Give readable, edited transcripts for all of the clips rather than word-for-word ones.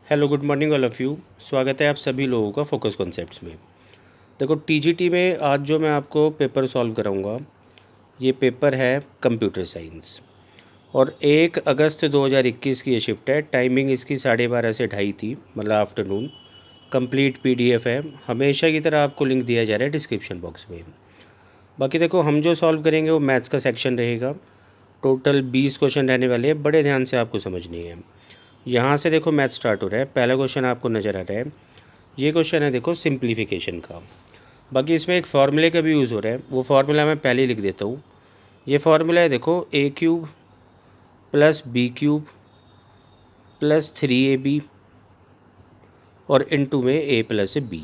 Hello good morning all of you. स्वागत है आप सभी लोगों का फोकस कॉन्सेप्ट्स में। देखो टीजीटी में आज जो मैं आपको पेपर सॉल्व कराऊंगा ये पेपर है कंप्यूटर साइंस और 1 अगस्त 2021 की ये शिफ्ट है। टाइमिंग इसकी 12:30 से 2:30 थी, मतलब आफ्टरनून। कंप्लीट पीडीएफ है, हमेशा की तरह आपको लिंक दिया जा रहा है डिस्क्रिप्शन बॉक्स में। बाकी देखो हम जो सॉल्व करेंगे वो मैथ्स का सेक्शन रहेगा। टोटल 20 क्वेश्चन रहने वाले हैं, बड़े ध्यान से आपको समझनी है। यहाँ से देखो मैथ स्टार्ट हो रहा है। पहला क्वेश्चन आपको नज़र आ रहा है, ये क्वेश्चन है देखो सिंप्लीफिकेशन का। बाकी इसमें एक फार्मूले का भी यूज़ हो रहा है, वो फार्मूला मैं पहले ही लिख देता हूँ। ये फार्मूला है देखो a³ + b³ + 3ab और इनटू में a + b।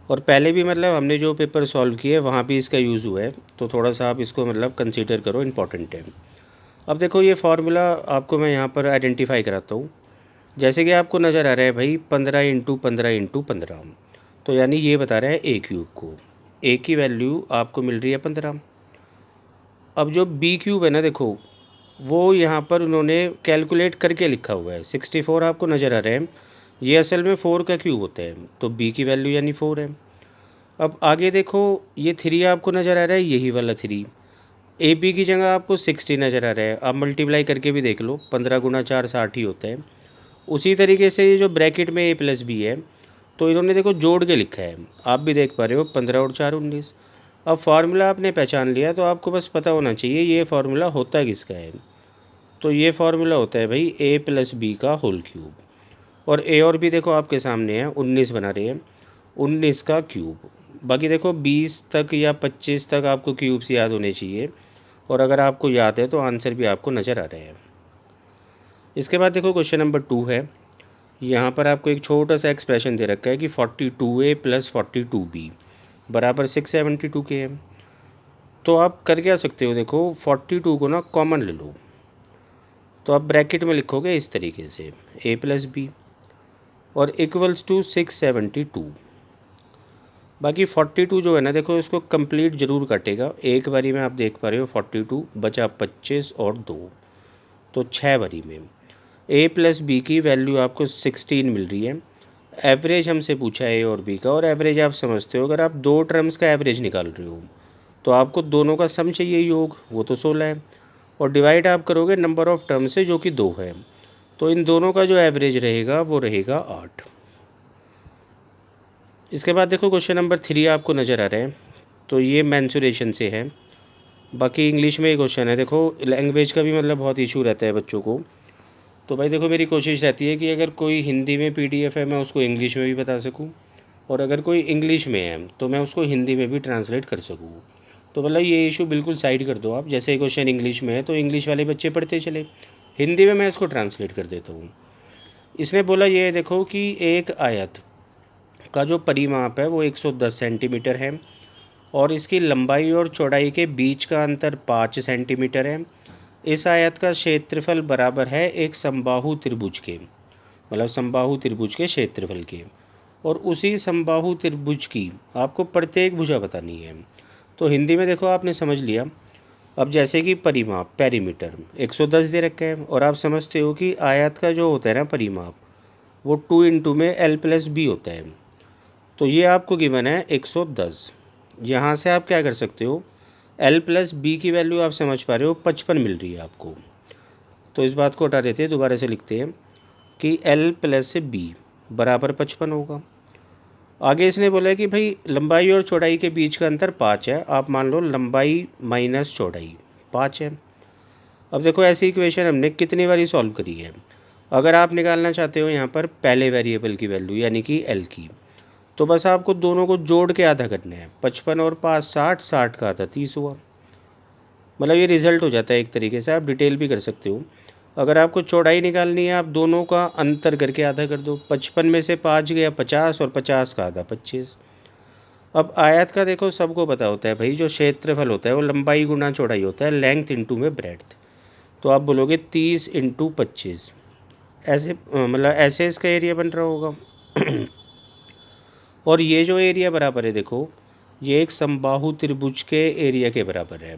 और पहले भी मतलब हमने जो पेपर सॉल्व किए वहाँ भी इसका यूज़ हुआ है, तो थोड़ा सा आप इसको मतलब कंसीडर करो, इम्पॉर्टेंट है। अब देखो ये फार्मूला आपको मैं यहाँ पर आइडेंटिफाई कराता हूँ। जैसे कि आपको नज़र आ रहा है भाई 15 × 15 × 15, तो यानी ये बता रहा है a³ को। a की वैल्यू आपको मिल रही है 15। अब जो b³ है ना देखो, वो यहाँ पर उन्होंने कैलकुलेट करके लिखा हुआ है। 64 आपको नज़र आ रहा है, ये असल में 4 का क्यूब होता है, तो b की वैल्यू यानी 4 है। अब आगे देखो ये 3 आपको नज़र आ रहा है, यही वाला 3। ए बी की जगह आपको 60 नज़र आ रहा है। आप मल्टीप्लाई करके भी देख लो, 15 × 4 60 ही होता है। उसी तरीके से ये जो ब्रैकेट में a + b है, तो इन्होंने देखो जोड़ के लिखा है, आप भी देख पा रहे हो, 15 और 4 19। अब फार्मूला आपने पहचान लिया, तो आपको बस पता होना चाहिए ये फार्मूला होता किसका है। तो ये फार्मूला होता है भाई a + b का होल क्यूब। और a और b देखो आपके सामने है, 19 बना रहे हैं, 19 का क्यूब। बाकी देखो 20 तक या 25 तक आपको क्यूब्स याद होने चाहिए, और अगर आपको याद है तो आंसर भी आपको नज़र आ रहे हैं। इसके बाद देखो क्वेश्चन नंबर 2 है। यहाँ पर आपको एक छोटा सा एक्सप्रेशन दे रखा है कि 42a + 42b बराबर 672 के है। तो आप कर क्या सकते हो, देखो 42 को ना कॉमन ले लो, तो आप ब्रैकेट में लिखोगे इस तरीके से a + b और इक्वल्स टू 672। बाकी 42 जो है ना देखो, इसको कंप्लीट ज़रूर कटेगा। एक बारी में आप देख पा रहे हो 42 बचा 25 और 2, तो 6 बारी में a + b की वैल्यू आपको 16 मिल रही है। एवरेज हमसे पूछा है a और b का, और एवरेज आप समझते हो, अगर आप दो टर्म्स का एवरेज निकाल रहे हो तो आपको दोनों का सम चाहिए, योग, वो तो 16 है, और डिवाइड आप करोगे नंबर ऑफ़ टर्म्स से जो कि 2 है, तो इन दोनों का जो एवरेज रहेगा वो रहेगा 8। इसके बाद देखो क्वेश्चन नंबर 3 आपको नज़र आ रहा है, तो ये मेंसुरेशन से है। बाकी इंग्लिश में ये क्वेश्चन है। देखो लैंग्वेज का भी मतलब बहुत इशू रहता है बच्चों को, तो भाई देखो मेरी कोशिश रहती है कि अगर कोई हिंदी में पीडीएफ है मैं उसको इंग्लिश में भी बता सकूं, और अगर कोई इंग्लिश में है तो मैं उसको हिंदी में भी ट्रांसलेट कर सकूं। तो मतलब ये इशू बिल्कुल साइड कर दो आप। जैसे क्वेश्चन इंग्लिश में है तो इंग्लिश वाले बच्चे पढ़ते चले, हिंदी में मैं इसको ट्रांसलेट कर देता हूँ। इसने बोला ये देखो कि एक आयत का जो परिमाप है वो 110 सेंटीमीटर है, और इसकी लंबाई और चौड़ाई के बीच का अंतर 5 सेंटीमीटर है। इस आयत का क्षेत्रफल बराबर है एक समबाहु त्रिभुज के, मतलब समबाहु त्रिभुज के क्षेत्रफल के, और उसी समबाहु त्रिभुज की आपको प्रत्येक भुजा बतानी है। तो हिंदी में देखो आपने समझ लिया। अब जैसे कि परिमाप, पेरीमीटर 110 दे रखा है, और आप समझते हो कि आयत का जो होता है ना परिमाप, वो 2 इंटू में l + b होता है। तो ये आपको गिवन है 110। यहाँ से आप क्या कर सकते हो, l + b की वैल्यू आप समझ पा रहे हो 55 मिल रही है आपको, तो इस बात को हटा देते हैं, दोबारा से लिखते हैं कि l + b बराबर 55 होगा। आगे इसने बोला है कि भाई लंबाई और चौड़ाई के बीच का अंतर 5 है। आप मान लो लंबाई माइनस चौड़ाई 5 है। अब देखो ऐसी इक्वेशन हमने कितनी बारी सॉल्व करी है। अगर आप निकालना चाहते हो यहाँ पर पहले वेरिएबल की वैल्यू यानी कि l की, तो बस आपको दोनों को जोड़ के आधा करना है। 55 और 5 60, 60 का आधा 30 हुआ। मतलब ये रिज़ल्ट हो जाता है एक तरीके से, आप डिटेल भी कर सकते हो। अगर आपको चौड़ाई निकालनी है, आप दोनों का अंतर करके आधा कर दो। 55 में से 5 गया 50, और 50 का आधा 25। अब आयत का देखो सबको पता होता है भाई, जो क्षेत्रफल होता है वो लंबाई गुना चौड़ाई होता है, लेंथ इंटू में ब्रेड्थ। तो आप बोलोगे 30 इंटू 25, ऐसे मतलब ऐसे इसका एरिया बन रहा होगा। और ये जो एरिया बराबर है देखो, ये एक समबाहु त्रिभुज के एरिया के बराबर है,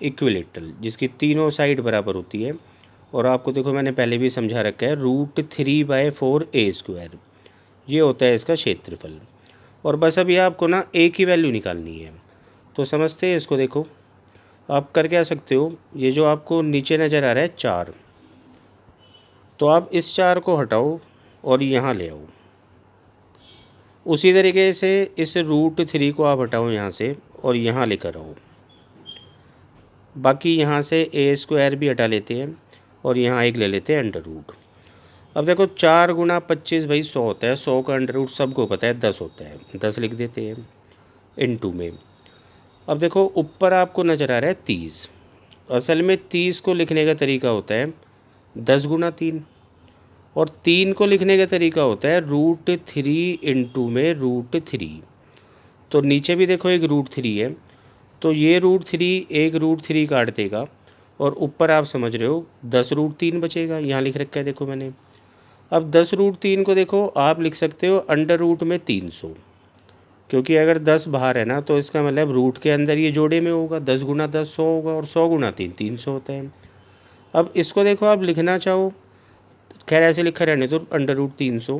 इक्विलेटरल, जिसकी तीनों साइड बराबर होती है। और आपको देखो मैंने पहले भी समझा रखा है, √3/4 A², ये होता है इसका क्षेत्रफल। और बस अभी आपको ना ए की वैल्यू निकालनी है, तो समझते हैं इसको। देखो आप कर क्या सकते हो, ये जो आपको नीचे नज़र आ रहा है 4, तो आप इस 4 को हटाओ और यहाँ ले आओ। उसी तरीके से इस √3 को आप हटाओ यहाँ से और यहाँ लेकर आओ। बाकी यहाँ से A² भी हटा लेते हैं और यहाँ एक ले लेते हैं √। अब देखो 4 × 25 भाई 100 होता है, 100 का √ सबको पता है 10 होता है, 10 लिख देते हैं × में। अब देखो ऊपर आपको नज़र आ रहा है 30, असल में 30 को लिखने का तरीका होता है 10 × 3, और 3 को लिखने का तरीका होता है √3 × में √3। तो नीचे भी देखो एक √3 है, तो ये √3 एक √3 काट देगा और ऊपर आप समझ रहे हो 10 √3 बचेगा, यहाँ लिख रखा है देखो मैंने। अब 10 √3 को देखो आप लिख सकते हो √ में 300, क्योंकि अगर 10 बाहर है ना तो इसका मतलब रूट के अंदर ये जोड़े में होगा, 10 × 10 100 होगा और 100 × 3 300 होता है। अब इसको देखो आप लिखना चाहो, खैर ऐसे लिखा रहने तो √300।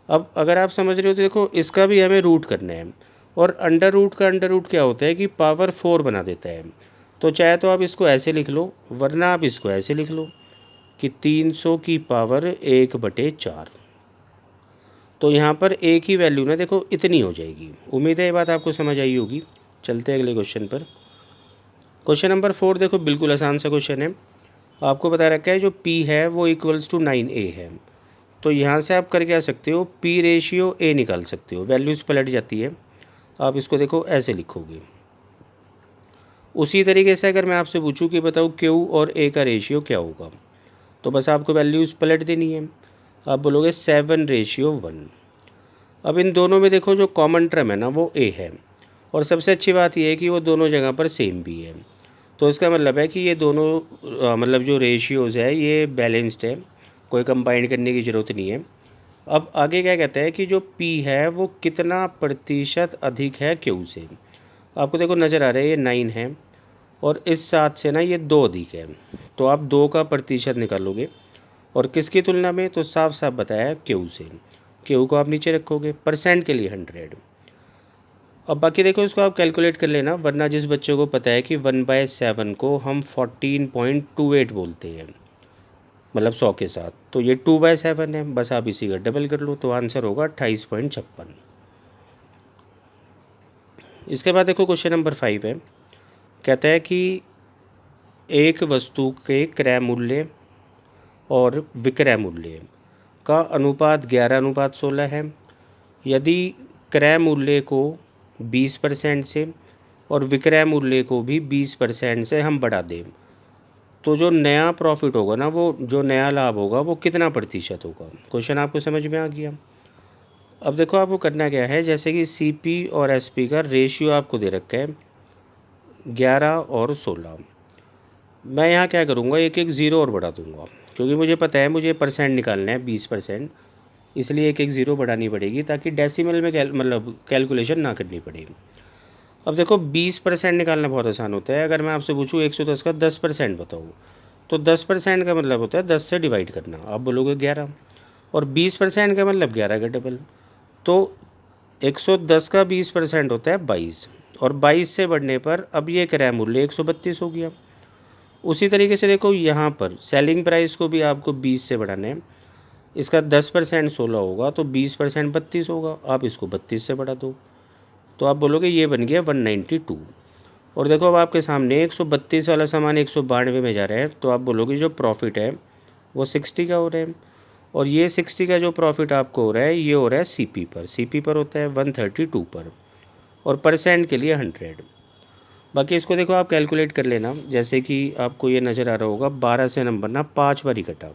अब अगर आप समझ रहे हो तो देखो इसका भी हमें रूट करना है, और √ का √ क्या होता है कि पावर 4 बना देता है। तो चाहे तो आप इसको ऐसे लिख लो, वरना आप इसको ऐसे लिख लो कि 300 की पावर 1/4। तो यहाँ पर a की वैल्यू ना देखो इतनी हो जाएगी। उम्मीद है ये बात आपको समझ आई होगी। चलते हैं अगले क्वेश्चन पर। क्वेश्चन नंबर 4 देखो बिल्कुल आसान सा क्वेश्चन है। आपको बता रखा है जो p है वो = 9a है। तो यहाँ से आप कर क्या सकते हो, P/A निकाल सकते हो, वैल्यूज़ पलट जाती है। आप इसको देखो ऐसे लिखोगे। उसी तरीके से अगर मैं आपसे पूछूं कि बताओ Q और A का रेशियो क्या होगा, तो बस आपको वैल्यूज़ पलट देनी है। आप बोलोगे 7:1। अब इन दोनों में देखो जो कॉमन टर्म है ना वो A है, और सबसे अच्छी बात यह है कि वो दोनों जगह पर सेम भी है। तो इसका मतलब है कि ये दोनों मतलब जो रेशियोज़ है ये बैलेंस्ड है, कोई कंबाइन करने की ज़रूरत नहीं है। अब आगे क्या कहता है कि जो P है वो कितना प्रतिशत अधिक है Q से। आपको देखो नज़र आ रहा है ये 9 है और इस 7 से ना ये 2 अधिक है, तो आप 2 का प्रतिशत निकालोगे और किसकी तुलना में, तो साफ साफ बताया Q से। Q को आप नीचे रखोगे, परसेंट के लिए 100। अब बाकी देखो इसको आप कैलकुलेट कर लेना, वरना जिस बच्चे को पता है कि 1/7 को हम 14.28 बोलते हैं, मतलब 100 के साथ, तो ये 2/7 है, बस आप इसी का डबल कर लो तो आंसर होगा 28.56। इसके बाद देखो क्वेश्चन नंबर 5 है। कहता है कि एक वस्तु के क्रय मूल्य और विक्रय मूल्य का अनुपात 11:16 है। यदि क्रय मूल्य को 20% से और विक्रय मूल्य को भी 20% से हम बढ़ा दें, तो जो नया प्रॉफिट होगा ना, वो जो नया लाभ होगा वो कितना प्रतिशत होगा। क्वेश्चन आपको समझ में आ गया। अब देखो आपको करना क्या है, जैसे कि CP और SP का रेशियो आपको दे रखा है 11 और 16। मैं यहाँ क्या करूँगा, एक एक ज़ीरो और बढ़ा दूँगा, क्योंकि मुझे पता है मुझे परसेंट निकालना है 20%, इसलिए एक एक ज़ीरो बढ़ानी पड़ेगी ताकि डेसिमल में मतलब कैलकुलेशन ना करनी पड़े। अब देखो 20% निकालना बहुत आसान होता है। अगर मैं आपसे पूछूँ 110 का 10% बताओ, तो 10% का मतलब होता है 10 से डिवाइड करना। आप बोलोगे 11, और 20% का मतलब 11 का डबल। तो 110 का 20% होता है 22, और 22 से बढ़ने पर अब ये क्रय मूल्य 132 हो गया। उसी तरीके से देखो यहाँ पर सेलिंग प्राइस को भी आपको 20 से बढ़ाना है। इसका 10% 16 होगा, तो 20% 32 होगा, आप इसको 32 से बढ़ा दो, तो आप बोलोगे ये बन गया 192। और देखो अब आपके सामने 132 वाला सामान 192 में जा रहा है, तो आप बोलोगे जो प्रॉफिट है वो 60 का हो रहा है, और ये 60 का जो प्रॉफिट आपको हो रहा है ये हो रहा है CP पर होता है 132 पर, और परसेंट के लिए 100। बाकी इसको देखो आप कैलकुलेट कर लेना, जैसे कि आपको ये नज़र आ रहा होगा 12 से नंबर ना 5 बारी घटा,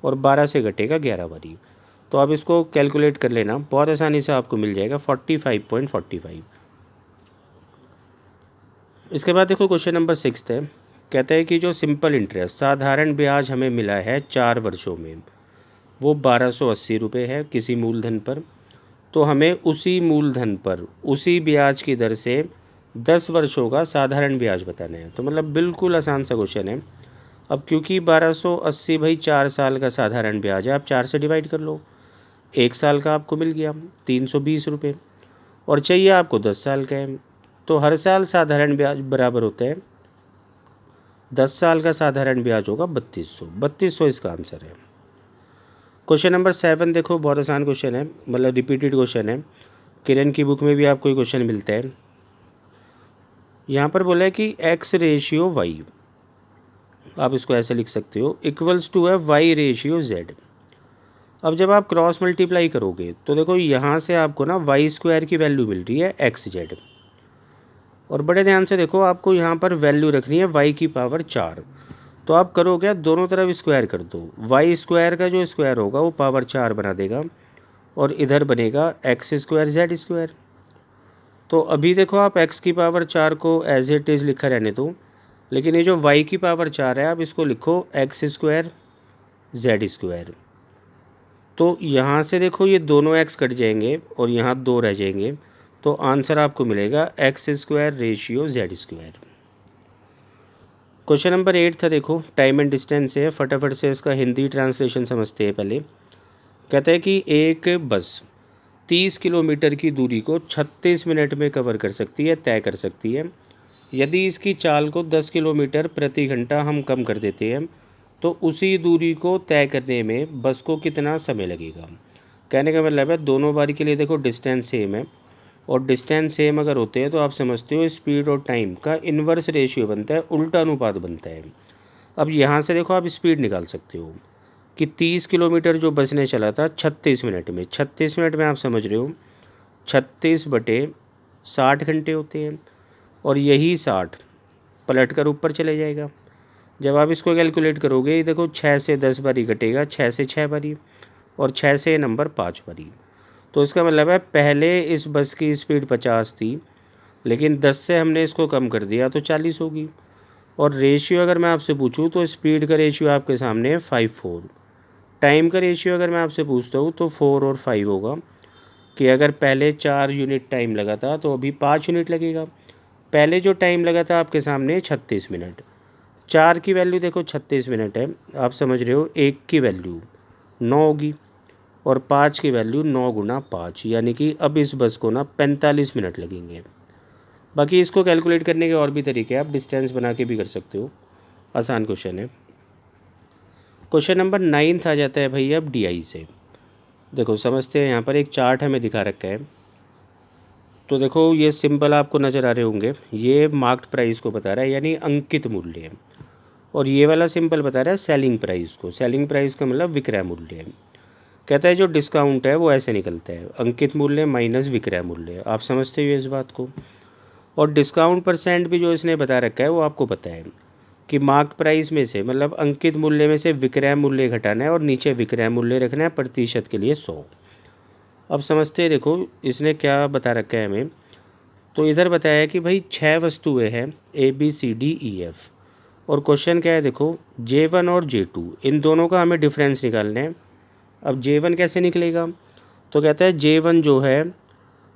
और 12 से घटेगा 11 बारी, तो आप इसको कैलकुलेट कर लेना, बहुत आसानी से आपको मिल जाएगा 45.45। इसके बाद देखो क्वेश्चन नंबर 6 है। कहता है कि जो सिंपल इंटरेस्ट साधारण ब्याज हमें मिला है 4 वर्षों में, वो 1280 रुपये है किसी मूलधन पर। तो हमें उसी मूलधन पर उसी ब्याज की दर से 10 वर्षों का साधारण ब्याज बताना है। तो मतलब बिल्कुल आसान सा क्वेश्चन है। अब क्योंकि 1280 भाई 4 साल का साधारण ब्याज है, आप 4 से डिवाइड कर लो, 1 साल का आपको मिल गया 320 रुपये, और चाहिए आपको 10 साल का है। तो हर साल साधारण ब्याज बराबर होता है 10 साल का साधारण ब्याज होगा 3200 इसका आंसर है। क्वेश्चन नंबर 7 देखो, बहुत आसान क्वेश्चन है, मतलब रिपीटेड क्वेश्चन है, किरण की बुक में भी आपको ये क्वेश्चन मिलता है। यहाँ पर बोला है कि x रेशियो y, आप इसको ऐसे लिख सकते हो, इक्वल्स टू है y रेशियो z। अब जब आप क्रॉस मल्टीप्लाई करोगे तो देखो यहाँ से आपको ना वाई स्क्वायर की वैल्यू मिल रही है एक्स जेड, और बड़े ध्यान से देखो आपको यहाँ पर वैल्यू रखनी है वाई की पावर 4। तो आप करो क्या, दोनों तरफ स्क्वायर कर दो, वाई स्क्वायर का जो स्क्वायर होगा वो पावर 4 बना देगा, और इधर बनेगा एक्स स्क्वायर जेड स्क्वायर। तो अभी देखो आप एक्स की पावर 4 को एज इट इज़ लिखा रहने दो, लेकिन ये जो वाई की पावर 4 है आप इसको लिखो एक्स स्क्वायर जेड स्क्वायर। तो यहाँ से देखो ये दोनों एक्स कट जाएंगे और यहाँ 2 रह जाएंगे, तो आंसर आपको मिलेगा x square ratio Z square. Question number 8 था, देखो टाइम एंड डिस्टेंस है, फटाफट से इसका हिंदी ट्रांसलेशन समझते हैं पहले। कहता है कि एक बस 30 किलोमीटर की दूरी को 36 मिनट में कवर कर सकती है, तय कर सकती है। यदि इसकी चाल को 10 किलोमीटर प्रति घंटा हम कम कर देते हैं तो उसी दूरी को तय करने में बस को कितना समय लगेगा। कहने का मतलब है दोनों बारी के लिए देखो डिस्टेंस सेम है, और डिस्टेंस सेम अगर होते हैं तो आप समझते हो स्पीड और टाइम का इन्वर्स रेशियो बनता है, उल्टा अनुपात बनता है। अब यहाँ से देखो आप स्पीड निकाल सकते हो कि 30 किलोमीटर जो बस ने चला था 36 मिनट में, 36 मिनट में आप समझ रहे हो 36/60 घंटे होते हैं, और यही 60 पलट कर ऊपर चले जाएगा। जब आप इसको कैलकुलेट करोगे देखो 6 से 10 बारी कटेगा, 6 से 6 बारी, और 6 से नंबर 5 बारी। तो इसका मतलब है पहले इस बस की स्पीड 50 थी, लेकिन 10 से हमने इसको कम कर दिया तो 40 होगी। और रेशियो अगर मैं आपसे पूछूं तो स्पीड का रेशियो आपके सामने है 5:4। टाइम का रेशियो अगर मैं आपसे पूछता हूँ तो 4 और 5 होगा, कि अगर पहले 4 यूनिट टाइम लगा था तो अभी 5 यूनिट लगेगा। पहले जो टाइम लगा था आपके सामने 36 मिनट, 4 की वैल्यू देखो 36 मिनट है, आप समझ रहे हो 1 की वैल्यू 9 होगी, और 5 की वैल्यू 9 गुना 5, यानी कि अब इस बस को ना 45 मिनट लगेंगे। बाकी इसको कैलकुलेट करने के और भी तरीके हैं, आप डिस्टेंस बना के भी कर सकते हो, आसान क्वेश्चन है। क्वेश्चन नंबर 9 आ जाता है भाई अब DI से। देखो समझते हैं, यहाँ पर एक चार्ट हमें दिखा रखा है, तो देखो ये सिंबल आपको नज़र आ रहे होंगे, ये मार्क्ड प्राइस को बता रहा है यानी अंकित मूल्य, और ये वाला सिंबल बता रहा है सेलिंग प्राइस को। सेलिंग प्राइस का मतलब विक्रय मूल्य है। कहता है जो डिस्काउंट है वो ऐसे निकलता है, अंकित मूल्य माइनस विक्रय मूल्य, आप समझते हो इस बात को। और डिस्काउंट परसेंट भी जो इसने बता रखा है वो आपको पता है कि मार्क्ड प्राइस में से, मतलब अंकित मूल्य में से विक्रय मूल्य घटाना है और नीचे विक्रय मूल्य रखना है, प्रतिशत के लिए 100। अब समझते हैं, देखो इसने क्या बता रखा है हमें। तो इधर बताया है कि भाई 6 वस्तुएं हैं ABCDEF, और क्वेश्चन क्या है देखो J1 और J2, इन दोनों का हमें डिफरेंस निकालना है। अब J1 कैसे निकलेगा, तो कहता है J1 जो है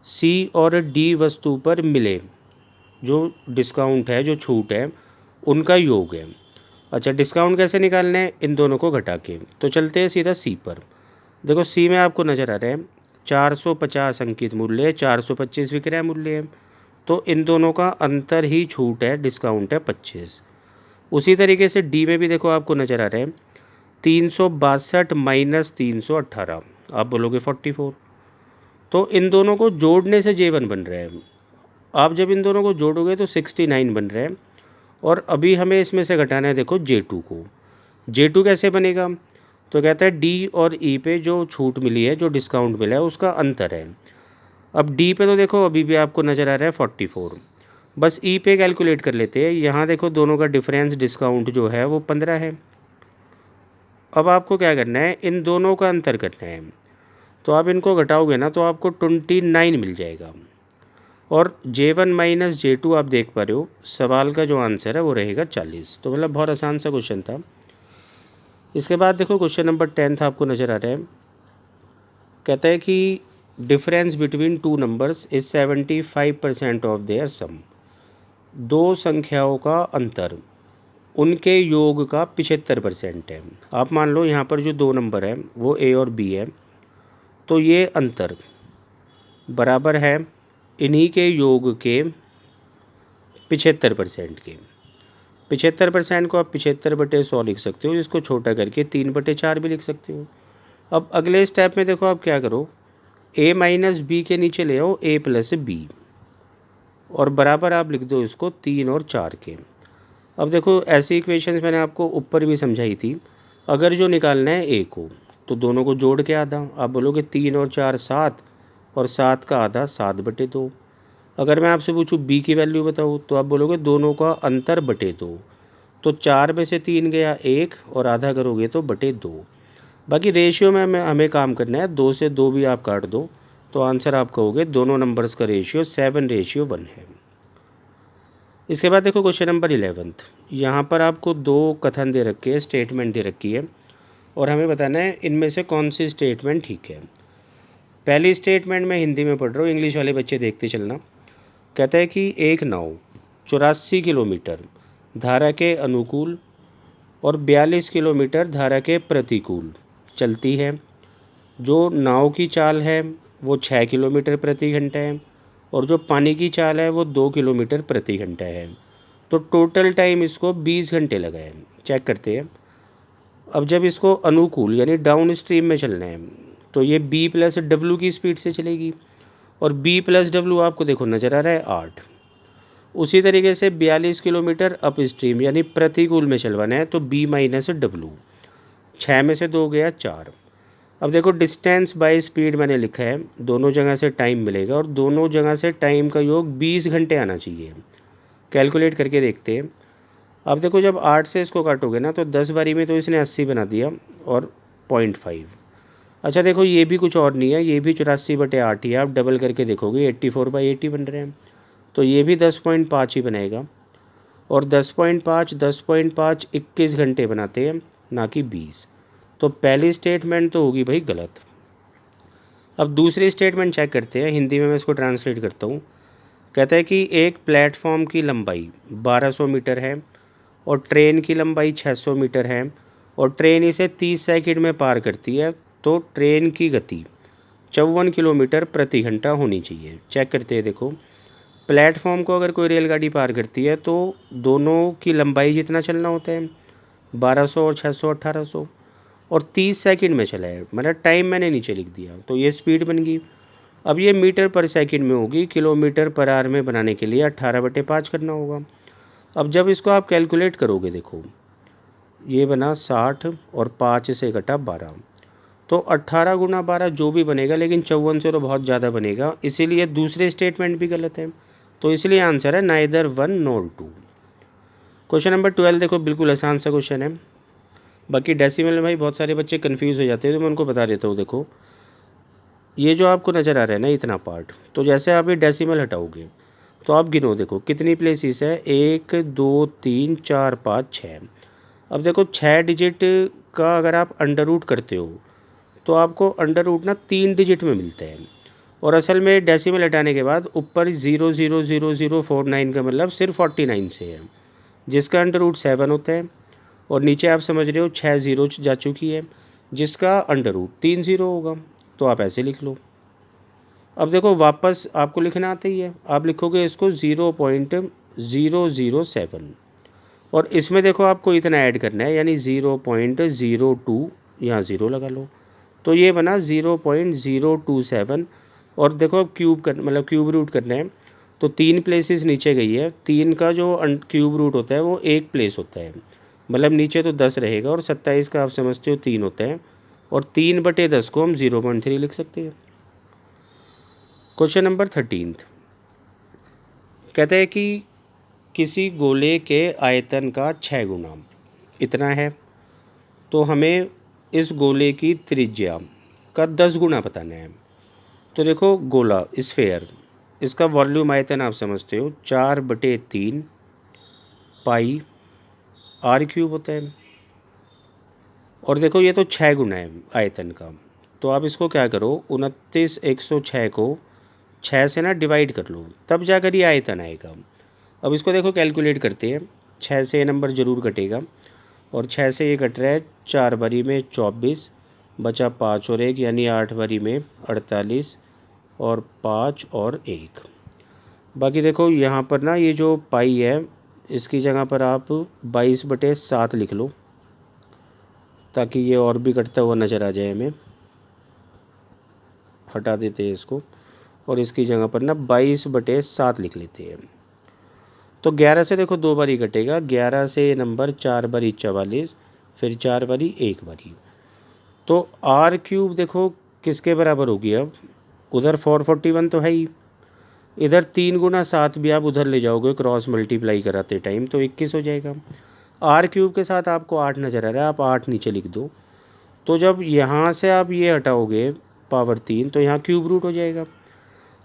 C और D वस्तु पर मिले जो डिस्काउंट है, जो छूट है, उनका योग है। अच्छा, डिस्काउंट कैसे निकालना है, इन दोनों को घटा के। तो चलते हैं सीधा C पर। देखो C में आपको नज़र आ रहा है 450 अंकित मूल्य, 425 विक्रय मूल्य है, तो इन दोनों का अंतर ही छूट है, डिस्काउंट है 25। उसी तरीके से D में भी देखो आपको नज़र आ रहा है 362 माइनस 318, आप बोलोगे 44। तो इन दोनों को जोड़ने से J1 बन रहा है, आप जब इन दोनों को जोड़ोगे तो 69 बन रहा है, और अभी हमें इसमें से घटाना है देखो J2 को। J2 कैसे बनेगा, तो कहता है D और E पे जो छूट मिली है, जो डिस्काउंट मिला है, उसका अंतर है। अब D पे तो देखो अभी भी आपको नज़र आ रहा है 44, बस E पे कैलकुलेट कर लेते हैं। यहाँ देखो दोनों का डिफरेंस डिस्काउंट जो है वो 15 है। अब आपको क्या करना है, इन दोनों का अंतर करना है, तो आप इनको घटाओगे ना तो आपको 29 मिल जाएगा, और J1 माइनस J2 आप देख पा रहे हो, सवाल का जो आंसर है वो रहेगा 40। तो मतलब बहुत आसान सा क्वेश्चन था। इसके बाद देखो क्वेश्चन नंबर 10 आपको नज़र आ रहा है, कहता है कि difference between two numbers is 75% of their sum. दो संख्याओं का अंतर उनके योग का 75% है। आप मान लो यहाँ पर जो 2 नंबर है वो ए और बी है, तो ये अंतर बराबर है इन्हीं के योग के 75% के। 75% को आप 75/100 लिख सकते हो, जिसको छोटा करके 3/4 भी लिख सकते हो। अब अगले स्टेप में देखो आप क्या करो, a माइनस बी के नीचे ले आओ a प्लस बी, और बराबर आप लिख दो इसको 3 और 4 के। अब देखो ऐसी इक्वेशंस मैंने आपको ऊपर भी समझाई थी। अगर जो निकालना है a को, तो दोनों को जोड़ के आधा, आप बोलोगे 3 और 4 7, और 7 का आधा 7/2। अगर मैं आपसे पूछूं b की वैल्यू बताओ, तो आप बोलोगे दोनों का अंतर बटे 2। तो 4 में से 3 गया 1, और आधा करोगे तो बटे 2। बाकी रेशियो में हमें काम करना है, 2 से 2 भी आप काट दो तो आंसर आप कहोगे दोनों नंबर्स का रेशियो 7:1 है। इसके बाद देखो क्वेश्चन नंबर 11। यहाँ पर आपको 2 कथन दे रखे हैं, स्टेटमेंट दे रखी है, और हमें बताना है इनमें से कौन सी स्टेटमेंट ठीक है। पहली स्टेटमेंट मैं हिंदी में पढ़ रहा हूँ, इंग्लिश वाले बच्चे देखते चलना। कहता है कि एक नाव 84 किलोमीटर धारा के अनुकूल और 42 किलोमीटर धारा के प्रतिकूल चलती है। जो नाव की चाल है वो 6 किलोमीटर प्रति घंटा है, और जो पानी की चाल है वो 2 किलोमीटर प्रति घंटा है। तो टोटल टाइम इसको 20 घंटे लगा है। चेक करते हैं। अब जब इसको अनुकूल यानी डाउन स्ट्रीम में चलना है, तो ये b प्लस डब्लू की स्पीड से चलेगी, और b प्लस डब्लू आपको देखो नज़र आ रहा है 8। उसी तरीके से 42 किलोमीटर अप स्ट्रीम यानी प्रतिकूल में चलवाना है, तो b माइनस डब्लू, 6 में से 2 गया 4। अब देखो डिस्टेंस बाय स्पीड मैंने लिखा है, दोनों जगह से टाइम मिलेगा, और दोनों जगह से टाइम का योग 20 घंटे आना चाहिए। कैलकुलेट करके देखते हैं। अब देखो जब 8 से इसको काटोगे ना, तो 10 बारी में तो इसने 80 बना दिया, और 0.5। अच्छा देखो ये भी कुछ और नहीं है, ये भी 84/8 ही है। आप डबल करके देखोगे 84/80 बन रहे हैं, तो ये भी 10.5 ही बनेगा। और 10.5 10.5 21 घंटे बनाते हैं, ना कि 20। तो पहली स्टेटमेंट तो होगी भाई गलत। अब दूसरी स्टेटमेंट चेक करते हैं, हिंदी में मैं इसको ट्रांसलेट करता हूँ। कहता है कि एक प्लेटफॉर्म की लंबाई 1200 मीटर है, और ट्रेन की लंबाई 600 मीटर है, और ट्रेन इसे 30 सेकंड में पार करती है, तो ट्रेन की गति 54 किलोमीटर प्रति घंटा होनी चाहिए। चेक करते हैं। देखो प्लेटफॉर्म को अगर कोई रेलगाड़ी पार करती है, तो दोनों की लंबाई जितना चलना होता है 1200 और 600 1800, और 30 सेकंड में चला है, मतलब टाइम मैंने नीचे लिख दिया, तो ये स्पीड बन गई। अब ये मीटर पर सेकंड में होगी, किलोमीटर पर आवर में बनाने के लिए 18/5 करना होगा। अब जब इसको आप कैलकुलेट करोगे, देखो ये बना 60 और 5 से घटा 12, तो 18 गुना 12 जो भी बनेगा, लेकिन 54 से तो बहुत ज़्यादा बनेगा, इसीलिए दूसरे स्टेटमेंट भी गलत है। तो इसलिए आंसर है नाइदर 1 नॉर 2। क्वेश्चन नंबर 12 देखो, बिल्कुल आसान सा क्वेश्चन है। बाकी डेसिमल में भाई बहुत सारे बच्चे कंफ्यूज हो जाते हैं, तो मैं उनको बता देता हूँ। देखो ये जो आपको नज़र आ रहा है ना इतना पार्ट, तो जैसे आप ये डेसिमल हटाओगे तो आप गिनो, देखो कितनी प्लेसेस है, 1 2 3 4 5 6। अब देखो 6 डिजिट का अगर आप अंडर रूट करते हो, तो आपको अंडर रूट ना 3 डिजिट में मिलता है, और असल में डेसिमल हटाने के बाद ऊपर 0.00049 का मतलब सिर्फ 49 से है, जिसका अंडर रूट 7 होता है, और नीचे आप समझ रहे हो 6 जीरो जा चुकी है, जिसका अंडर रूट 3 जीरो होगा। तो आप ऐसे लिख लो। अब देखो वापस आपको लिखना आता ही है, आप लिखोगे इसको 0.007, और इसमें देखो आपको इतना ऐड करना है, यानी 0.02, यहाँ 0 लगा लो, तो ये बना 0.027। और देखो अब क्यूब कर मतलब क्यूब रूट करना है, तो 3 प्लेसेस नीचे गई है, 3 का जो क्यूब रूट होता है वो 1 प्लेस होता है, मतलब नीचे तो 10 रहेगा, और 27 का आप समझते हो 3 होता है, और 3/10 को हम 0.3 लिख सकते हैं। क्वेश्चन नंबर 13 कहते हैं कि किसी गोले के आयतन का 6 गुना इतना है, तो हमें इस गोले की त्रिज्या का 10 गुना बताना है। तो देखो गोला स्फेयर, इसका वॉल्यूम आयतन आप समझते हो 4/3 पाई r³ होता है, और देखो ये तो 6 गुना है आयतन का, तो आप इसको क्या करो, 29 106 को 6 से ना डिवाइड कर लो, तब जाकर ये आयतन आएगा। अब इसको देखो कैलकुलेट करते हैं। छः से ये नंबर ज़रूर कटेगा, और छः से ये कट रहा है 4 बारी में 24, बचा 5 और 1 यानी 8 बारी में 48, और 5 और 1। बाकी देखो यहाँ पर ना ये जो पाई है इसकी जगह पर आप 22/7 लिख लो, ताकि ये और भी कटता हुआ नज़र आ जाए हमें। हटा देते हैं इसको, और इसकी जगह पर ना 22/7 लिख लेते हैं। तो 11 से देखो 2 बारी कटेगा, 11 से ये नंबर 4 बारी 44, फिर 4 बारी 1 बारी। तो r³ देखो किसके बराबर होगी अब, उधर 441 तो है ही, इधर 3 × 7 भी आप उधर ले जाओगे क्रॉस मल्टीप्लाई कराते टाइम तो 21 हो जाएगा। r³ के साथ आपको 8 नज़र आ रहा है, आप 8 नीचे लिख दो। तो जब यहाँ से आप ये हटाओगे पावर 3 तो यहाँ क्यूब रूट हो जाएगा।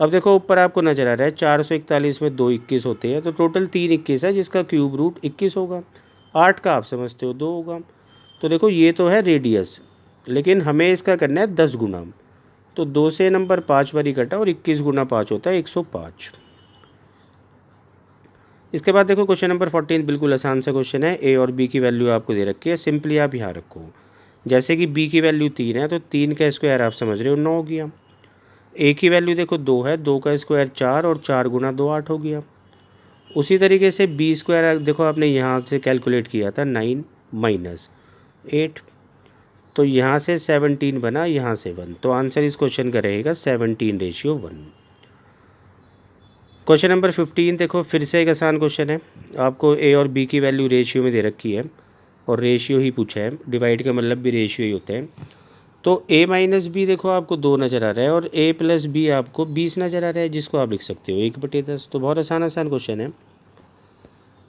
अब देखो ऊपर आपको नज़र आ रहा है 441 में 2 21 होते हैं, तो टोटल 3 21 है, जिसका क्यूब रूट 21 होगा। 8 का आप समझते हो 2 होगा। तो देखो ये तो है रेडियस, लेकिन हमें इसका करना है 10 गुना। तो 2 से नंबर 5 बारी कटा, और 21 × 5 होता है 105। इसके बाद देखो क्वेश्चन नंबर 14 बिल्कुल आसान सा क्वेश्चन है। ए और बी की वैल्यू आपको दे रखी है, सिंपली आप यहाँ रखो। जैसे कि बी की वैल्यू 3 है, तो 3 का स्क्वायर आप समझ रहे हो 9 हो गया। ए की वैल्यू देखो 2 है, 2 का स्क्वायर 4, और 4 × 2 8 हो गया। उसी तरीके से बी स्क्वायर देखो आपने यहाँ से कैलकुलेट किया था 9 - 8, तो यहाँ से 17 बना, यहाँ से 1, तो आंसर इस क्वेश्चन का रहेगा 17:1। क्वेश्चन नंबर 15 देखो फिर से एक आसान क्वेश्चन है। आपको ए और बी की वैल्यू रेशियो में दे रखी है, और रेशियो ही पूछा है, डिवाइड का मतलब भी रेशियो ही होता है। तो a - b देखो आपको 2 नज़र आ रहा है, और a + b आपको 20 नज़र आ रहा है, जिसको आप लिख सकते हो 1/10। तो बहुत आसान क्वेश्चन है।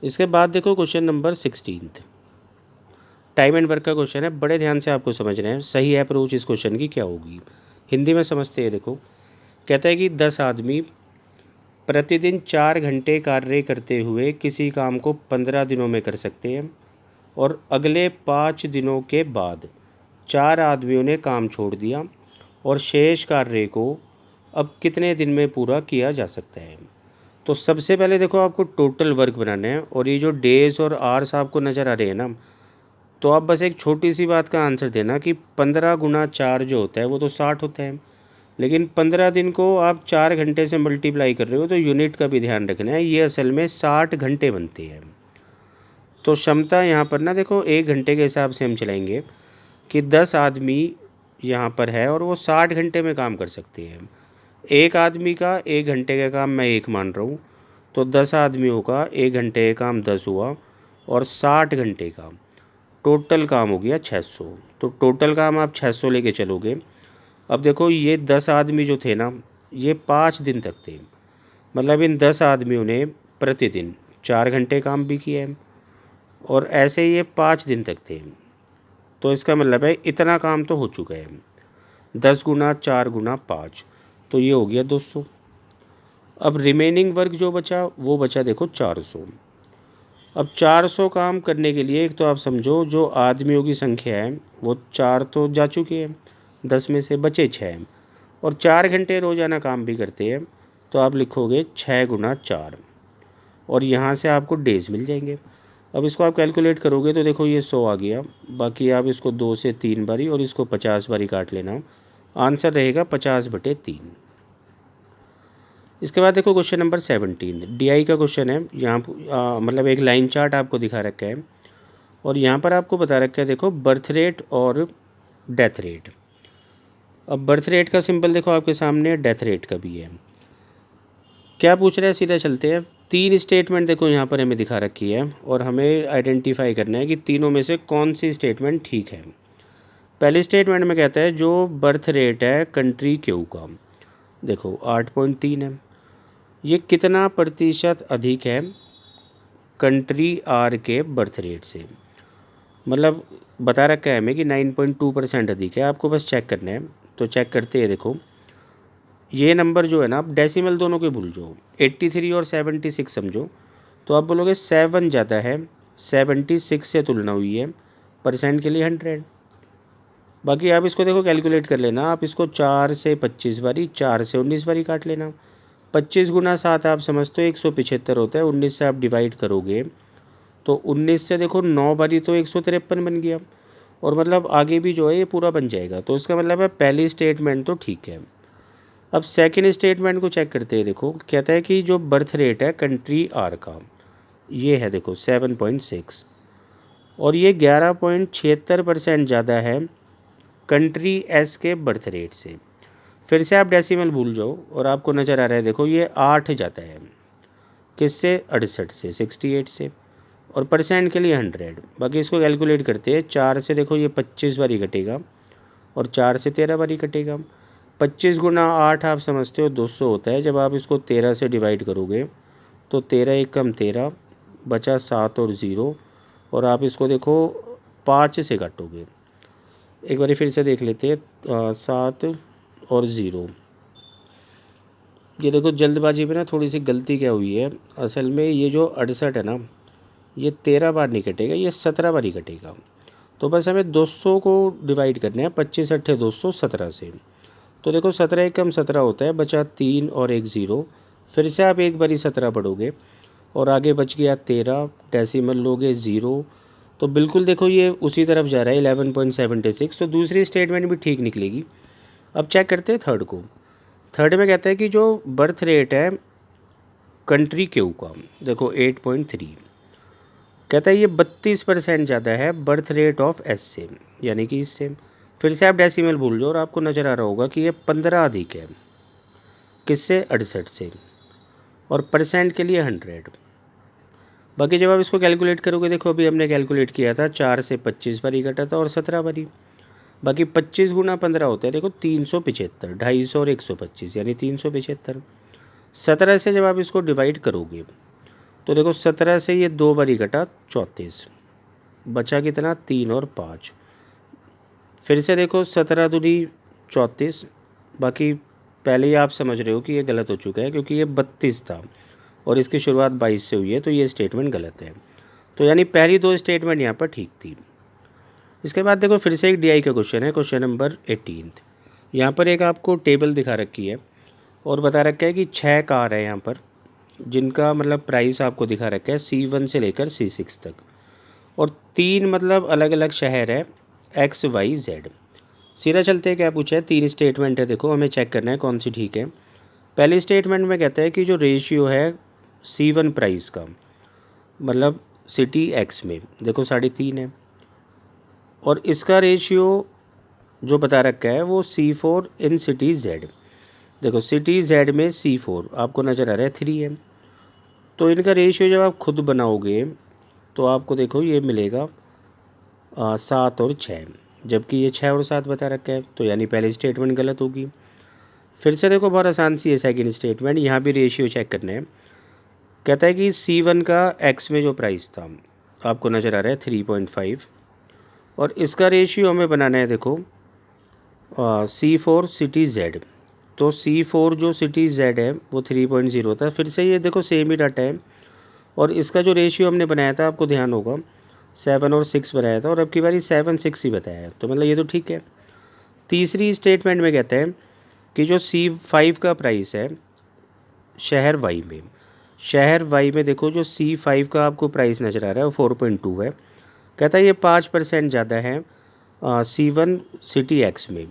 इसके बाद देखो question number 16 time and work का क्वेश्चन है। बड़े ध्यान से आपको समझना है, सही अप्रोच इस क्वेश्चन की क्या होगी। हिंदी में समझते हैं। देखो कहता है कि 10 आदमी प्रतिदिन 4 घंटे कार्य करते हुए किसी काम को 15 दिनों में कर सकते हैं, और अगले 5 दिनों के बाद 4 आदमियों ने काम छोड़ दिया, और शेष कार्य को अब कितने दिन में पूरा किया जा सकता है। तो सबसे पहले देखो आपको टोटल वर्क बनाना है, और ये जो डेज और आवर्स आपको नज़र आ रहे हैं ना, तो आप बस एक छोटी सी बात का आंसर देना कि 15 × 4 जो होता है वो तो 60 होता है, लेकिन 15 दिन को आप 4 घंटे से मल्टीप्लाई कर रहे हो, तो यूनिट का भी ध्यान रखना है, ये असल में 60 घंटे बनते हैं। तो क्षमता यहाँ पर ना देखो 1 घंटे के हिसाब से हम चलाएंगे कि 10 आदमी यहाँ पर है, और वो 60 घंटे में काम कर सकते हैं। एक आदमी का 1 घंटे का काम मैं 1 मान रहा हूँ, तो 10 आदमियों का 1 घंटे का काम 10 हुआ, और 60 घंटे का टोटल काम हो गया 600। तो टोटल काम आप 600 लेके चलोगे। अब देखो ये 10 आदमी जो थे ना, ये 5 दिन तक थे, मतलब इन 10 आदमियों ने प्रतिदिन 4 घंटे काम भी किया है, और ऐसे ही ये 5 दिन तक थे। तो इसका मतलब है इतना काम तो हो चुका है। 10 × 4 × 5, तो ये हो गया 200। अब रिमेनिंग वर्क जो बचा वो बचा देखो 400। अब 400 काम करने के लिए एक तो आप समझो जो आदमियों की संख्या है वो 4 तो जा चुके हैं, 10 में से बचे 6, और 4 घंटे रोज़ाना काम भी करते हैं, तो आप लिखोगे 6 × 4, और यहाँ से आपको डेज मिल जाएंगे। अब इसको आप कैलकुलेट करोगे तो देखो ये 100 आ गया। बाकी आप इसको 2 से 3 बारी और इसको 50 बारी काट लेना, आंसर रहेगा 50/3। इसके बाद देखो क्वेश्चन नंबर 17 DI का क्वेश्चन है। यहाँ मतलब एक लाइन चार्ट आपको दिखा रखा है, और यहाँ पर आपको बता रखा है देखो बर्थ रेट और डेथ रेट। अब बर्थ रेट का सिंबल देखो आपके सामने, डेथ रेट का भी है। क्या पूछ रहा है, सीधा चलते हैं। 3 स्टेटमेंट देखो यहाँ पर हमें दिखा रखी है, और हमें आइडेंटिफाई करना है कि तीनों में से कौन सी स्टेटमेंट ठीक है। पहली स्टेटमेंट में कहता है जो बर्थ रेट है कंट्री क्यू का, देखो 8.3 है, ये कितना प्रतिशत अधिक है कंट्री आर के बर्थ रेट से। मतलब बता रखा है हमें कि 9.2% अधिक है, आपको बस चेक करना है। तो चेक करते हैं। देखो ये नंबर जो है ना, आप डेसिमल दोनों के भूल जाओ, 83 और 76 समझो, तो आप बोलोगे 7 ज़्यादा है, 76 से तुलना हुई है, परसेंट के लिए 100। बाकी आप इसको देखो कैलकुलेट कर लेना, आप इसको 4 से 25 बारी, 4 से 19 बारी काट लेना। 25 × 7 आप समझते हो 175 होता है, 19 से आप डिवाइड करोगे तो 19 से देखो 9 बारी तो 153 बन गया, और मतलब आगे भी जो है ये पूरा बन जाएगा। तो इसका मतलब है पहली स्टेटमेंट तो ठीक है। अब सेकंड स्टेटमेंट को चेक करते हैं। देखो कहता है कि जो बर्थ रेट है कंट्री आर का, ये है देखो 7.6, और ये 11.76% ज़्यादा है कंट्री एस के बर्थ रेट से। फिर से आप डेसिमल भूल जाओ और आपको नज़र आ रहा है देखो ये 8 जाता है किससे, 68 से, 68 से, और परसेंट के लिए 100। बाकी इसको कैलकुलेट करते हैं। 4 से देखो ये 25 बारी कटेगा, और 4 से 13 बारी कटेगा। 25 गुना 8 आप समझते हो 200 होता है। जब आप इसको 13 से डिवाइड करोगे तो 13 एक कम 13, बचा 7 और 0, और आप इसको देखो 5 से काटोगे। एक बार फिर से देख लेते हैं, 7 और 0। ये देखो जल्दबाजी में ना थोड़ी सी गलती क्या हुई है, असल में ये जो 68 है ना, ये 13 बार नहीं कटेगा, ये 17 बार ही कटेगा। तो बस हमें 200 को डिवाइड करना है 25 अट्ठे 200 17 से। तो देखो 17 एक कम 17 होता है, बचा 3 और एक 0। फिर से आप एक बारी 17 पढ़ोगे और आगे बच गया 13, डेसिमल लोगे 0। तो बिल्कुल देखो ये उसी तरफ जा रहा है 11.76। तो दूसरी स्टेटमेंट भी ठीक निकलेगी। अब चेक करते हैं थर्ड को। थर्ड में कहता है कि जो बर्थ रेट है कंट्री क्यू का, देखो 8.3, कहता है ये 32% ज़्यादा है बर्थ रेट ऑफ एस से, यानी कि इससे। फिर से आप डेसिमल भूल जाओ और आपको नज़र आ रहा होगा कि ये 15 अधिक है किससे, 68 से, और परसेंट के लिए 100। बाकी जब आप इसको कैलकुलेट करोगे, देखो अभी हमने कैलकुलेट किया था 4 से 25 बारी कटा था और 17 बारी। बाकी 25 गुना 15 होता है देखो 375, 250 और 125 यानी 375। 17 से जब आप इसको डिवाइड करोगे तो देखो 17 से ये 2 बारी कटा 34, बचा कितना 3 और 5। फिर से देखो 17 दूनी 34। बाकी पहले ही आप समझ रहे हो कि ये गलत हो चुका है क्योंकि ये 32 था और इसकी शुरुआत 22 से हुई है, तो ये स्टेटमेंट गलत है। तो यानी पहली दो स्टेटमेंट यहाँ पर ठीक थी। इसके बाद देखो फिर से एक डीआई का क्वेश्चन है, क्वेश्चन नंबर 18। यहाँ पर एक आपको टेबल दिखा रखी है और बता रखा है कि 6 कार है यहाँ पर, जिनका मतलब प्राइस आपको दिखा रखा है C1 से लेकर C6 तक, और 3 मतलब अलग अलग शहर है XYZ। सीधा चलते हैं, क्या पूछा है, 3 स्टेटमेंट है। देखो हमें चेक करना है कौन सी ठीक है। पहले स्टेटमेंट में कहता है कि जो रेशियो है C1 प्राइस का, मतलब सिटी X में देखो 3.5 है, और इसका रेशियो जो बता रखा है वो C4 इन सिटी Z। देखो सिटी Z में C4 आपको नज़र आ रहा है 3 है। तो इनका रेशियो जब आप खुद बनाओगे तो आपको देखो ये मिलेगा 7 और 6, जबकि ये 6 और 7 बता रखा है, तो यानी पहली स्टेटमेंट गलत होगी। फिर से देखो बहुत आसान सी है सेकेंड स्टेटमेंट, यहाँ भी रेशियो चेक करना है। कहता है कि C1 का X में जो प्राइस था आपको नज़र आ रहा है 3.5, और इसका रेशियो हमें बनाना है देखो C4 सिटी Z। तो C4 जो सिटी Z है वो 3.0 था। फिर से ये देखो सेम ही डाटा है, और इसका जो रेशियो हमने बनाया था आपको ध्यान होगा 7 और 6 बनाया था, और अब की बारी 7 6 ही बताया है, तो मतलब ये तो ठीक है। तीसरी स्टेटमेंट में कहते हैं कि जो C5 का प्राइस है शहर वाई में, शहर वाई में देखो जो C5 का आपको प्राइस नज़र आ रहा है वो 4.2 है। कहता है ये 5% ज़्यादा है C1 सिटी X में।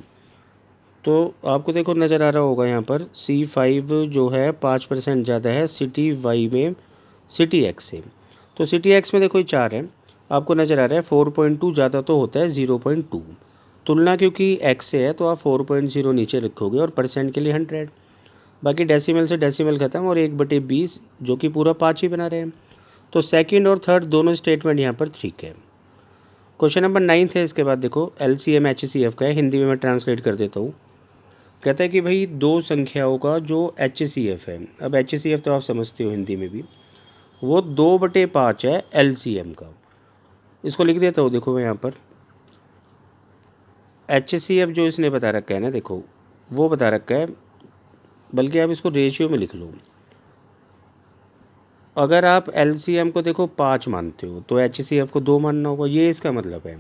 तो आपको देखो नज़र आ रहा होगा यहाँ पर C5 जो है 5% ज़्यादा है सिटी वाई में सिटी X से। तो सिटी X में देखो ये 4 है, आपको नज़र आ रहा है 4.2 ज़्यादा तो होता है 0.2। तुलना क्योंकि X से है तो आप 4.0 नीचे रखोगे, और परसेंट के लिए 100। बाकी डेसिमल से डेसिमल ख़त्म, और 1/20 जो कि पूरा 5 ही बना रहे हैं। तो सेकंड और थर्ड दोनों स्टेटमेंट यहाँ पर ठीक है। क्वेश्चन नंबर 9 है। इसके बाद देखो LCM HCF का है, हिंदी में मैं ट्रांसलेट कर देता हूँ। कहता है कि भाई दो संख्याओं का जो HCF है, अब HCF तो आप समझते हो हिंदी में भी, वो 2/5 है LCM का। इसको लिख देता हूँ, देखो मैं यहाँ पर HCF जो इसने बता रखा है ना, देखो वो बता रखा है, बल्कि आप इसको रेशियो में लिख लो। अगर आप LCM को देखो 5 मानते हो तो HCF को 2 मानना होगा। ये इसका मतलब है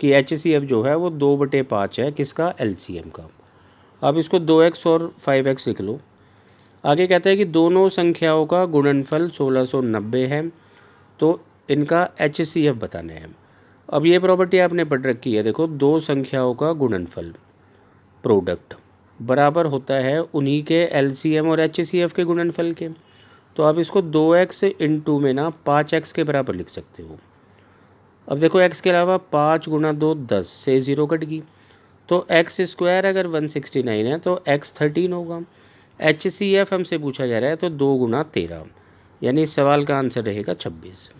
कि HCF जो है वो 2/5 है किसका, LCM का। अब इसको 2x और 5x लिख लो। आगे कहता है कि दोनों संख्याओं का गुणनफल 1690 है। तो इनका HCF बताना है। अब ये प्रॉपर्टी आपने पढ़ रखी है, देखो दो संख्याओं का गुणनफल प्रोडक्ट बराबर होता है उन्हीं के LCM और HCF के गुणनफल के। तो आप इसको 2x इंटू में ना 5x के बराबर लिख सकते हो। अब देखो x के अलावा 5 गुना 2 10 से 0 कट गई, तो x स्क्वायर अगर 169 है तो x 13 होगा। HCF हमसे पूछा जा रहा है तो 2 गुना 13, यानी इस सवाल का आंसर रहेगा 26।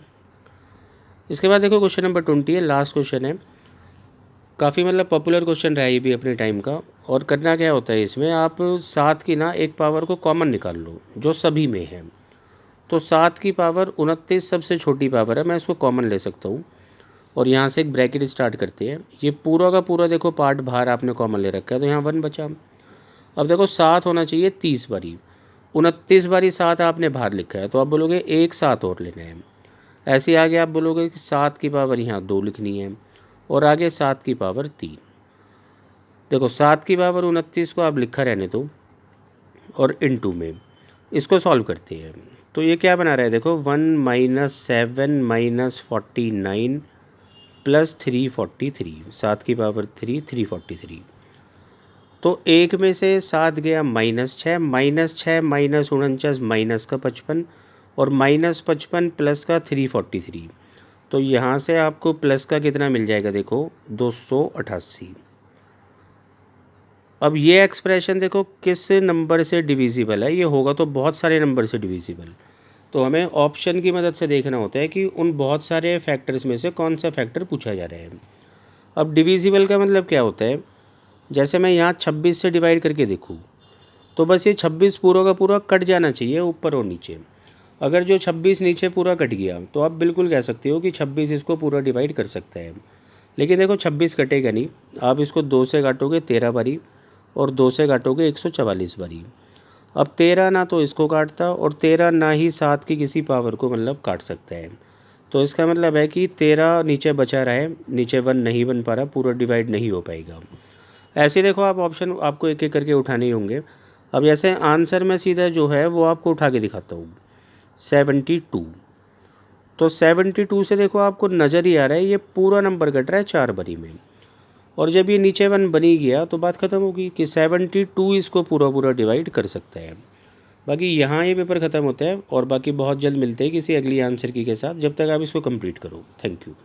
इसके बाद देखो क्वेश्चन नंबर 20 है, लास्ट क्वेश्चन है। काफ़ी मतलब पॉपुलर क्वेश्चन रहा है ये भी अपने टाइम का। और करना क्या होता है इसमें, आप 7 की ना एक पावर को कॉमन निकाल लो जो सभी में है। तो 7 की पावर 29 सबसे छोटी पावर है, मैं इसको कॉमन ले सकता हूँ और यहाँ से एक ब्रैकेट स्टार्ट करते हैं। ये पूरा का पूरा देखो पार्ट बाहर आपने कॉमन ले रखा है, तो यहाँ 1 बचा। अब देखो 7 होना चाहिए 30 बारी, 29 बारी 7 आपने बाहर लिखा है, तो आप बोलोगे एक 7 और लेना है। ऐसे आगे आप बोलोगे कि 7 की पावर यहाँ 2 लिखनी है और आगे 7 की पावर 3। देखो 7 की पावर 29 को आप लिखा रहने दो और इनटू में इसको सॉल्व करते हैं। तो ये क्या बना रहा है, देखो 1 - 7 - 49 प्लस 343, 7 की पावर 3 343। तो एक में से 7 गया -6, -6 - 49 माइनस का 55 और -55 प्लस का 343। तो यहाँ से आपको प्लस का कितना मिल जाएगा, देखो 288। अब ये एक्सप्रेशन देखो किस नंबर से डिविजिबल है, ये होगा तो बहुत सारे नंबर से डिविजिबल। तो हमें ऑप्शन की मदद से देखना होता है कि उन बहुत सारे फैक्टर्स में से कौन सा फैक्टर पूछा जा रहा है। अब डिविजिबल का मतलब क्या होता है, जैसे मैं यहाँ 26 से डिवाइड करके देखूँ तो बस ये 26 पूरा का पूरा कट जाना चाहिए ऊपर और नीचे। अगर जो 26 नीचे पूरा कट गया तो आप बिल्कुल कह सकते हो कि 26 इसको पूरा डिवाइड कर सकता है। लेकिन देखो 26 कटेगा नहीं, आप इसको 2 से काटोगे 13 बारी और 2 से काटोगे 144 बारी। अब 13 ना तो इसको काटता और 13 ना ही 7 की किसी पावर को मतलब काट सकता है। तो इसका मतलब है कि 13 नीचे बचा रहा है, नीचे 1 नहीं बन पा रहा, पूरा डिवाइड नहीं हो पाएगा। ऐसे देखो आप ऑप्शन आपको एक एक करके उठाने ही होंगे। अब जैसे आंसर में सीधा जो है वो आपको उठा के दिखाता हूँ, 72। तो 72 से देखो आपको नज़र ही आ रहा है ये पूरा नंबर कट रहा है 4 बारी में। और जब ये नीचे 1 बनी गया तो बात ख़त्म होगी कि 72 इसको पूरा पूरा डिवाइड कर सकता है। बाकी यहाँ ये पेपर ख़त्म होता है और बाकी बहुत जल्द मिलते हैं किसी अगली आंसर की के साथ। जब तक आप इसको कंप्लीट करो। Thank you.